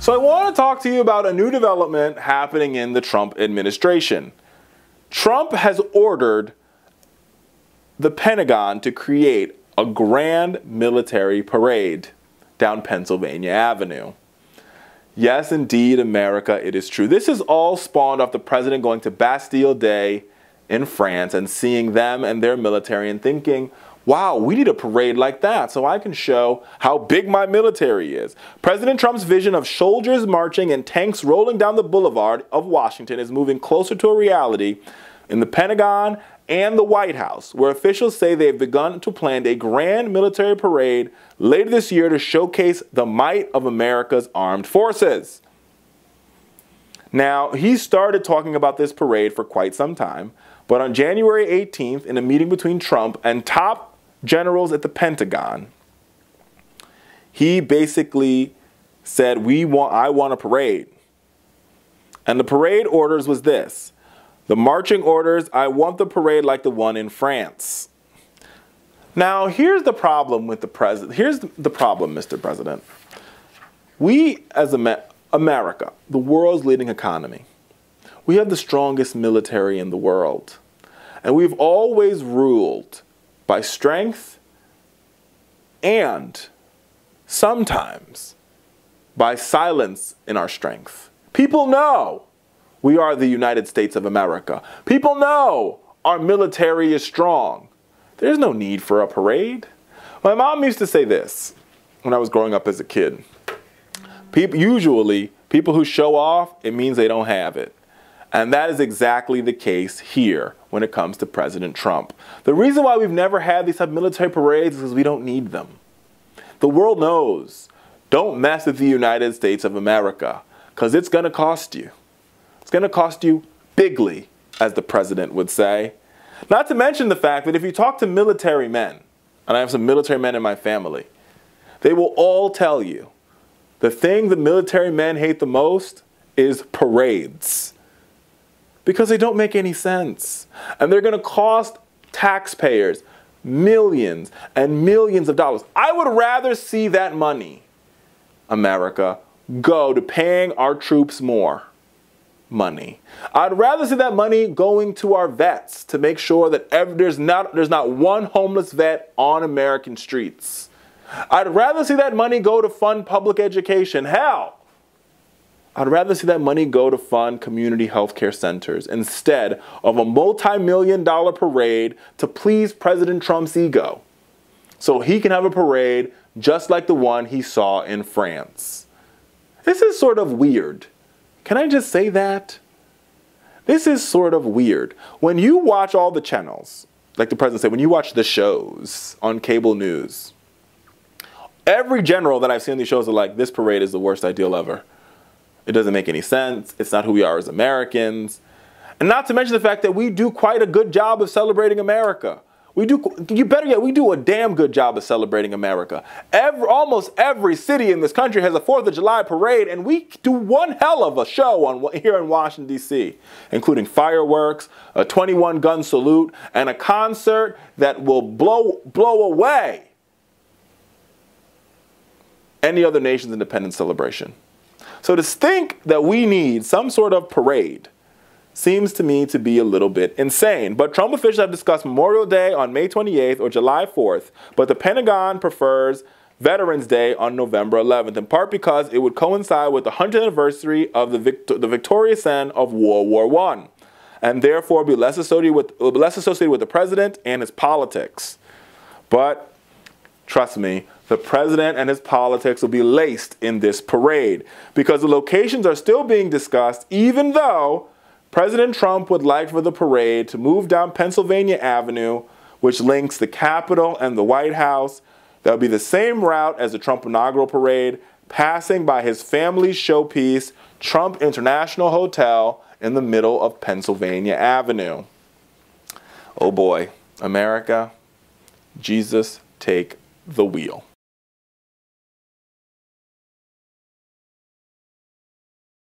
So I want to talk to you about a new development happening in the Trump administration. Trump has ordered the Pentagon to create a grand military parade down Pennsylvania Avenue. Yes, indeed, America, it is true. This is all spawned off the president going to Bastille Day in France and seeing them and their military and thinking, wow, we need a parade like that so I can show how big my military is. President Trump's vision of soldiers marching and tanks rolling down the boulevard of Washington is moving closer to a reality in the Pentagon and the White House, where officials say they've begun to plan a grand military parade later this year to showcase the might of America's armed forces. Now, he started talking about this parade for quite some time, but on January 18th, in a meeting between Trump and top generals at the Pentagon, he basically said, I want a parade. And the parade orders was this. The marching orders, I want the parade like the one in France. Now, here's the problem with the president. Here's the problem, Mr. President. We, as America, the world's leading economy, we have the strongest military in the world. And we've always ruled by strength and sometimes by silence in our strength. People know we are the United States of America. People know our military is strong. There's no need for a parade. My mom used to say this when I was growing up as a kid. Usually, people who show off, it means they don't have it. And that is exactly the case here when it comes to President Trump. The reason why we've never had these type of military parades is because we don't need them. The world knows. Don't mess with the United States of America, because it's going to cost you. It's going to cost you bigly, as the president would say. Not to mention the fact that if you talk to military men, and I have some military men in my family, they will all tell you the thing the military men hate the most is parades. Because they don't make any sense. And they're going to cost taxpayers millions and millions of dollars. I would rather see that money, America, go to paying our troops more money. I'd rather see that money going to our vets to make sure that there's not one homeless vet on American streets. I'd rather see that money go to fund public education. Hell, I'd rather see that money go to fund community healthcare centers instead of a multi-million-dollar parade to please President Trump's ego, so he can have a parade just like the one he saw in France. This is sort of weird. Can I just say that? This is sort of weird. When you watch all the channels, like the president said, when you watch the shows on cable news, every general that I've seen on these shows are like, this parade is the worst idea ever. It doesn't make any sense. It's not who we are as Americans. And not to mention the fact that we do quite a good job of celebrating America. We do a damn good job of celebrating America. Almost every city in this country has a 4th of July parade, and we do one hell of a show here in Washington, D.C., including fireworks, a 21-gun salute, and a concert that will blow away any other nation's independence celebration. So to think that we need some sort of parade seems to me to be a little bit insane. But Trump officials have discussed Memorial Day on May 28th or July 4th, but the Pentagon prefers Veterans Day on November 11th, in part because it would coincide with the 100th anniversary of the victorious end of World War I, and therefore be less associated with the president and his politics. But trust me, the president and his politics will be laced in this parade, because the locations are still being discussed, even though President Trump would like for the parade to move down Pennsylvania Avenue, which links the Capitol and the White House. That would be the same route as the Trump inaugural parade, passing by his family's showpiece, Trump International Hotel, in the middle of Pennsylvania Avenue. Oh boy, America, Jesus, take the wheel.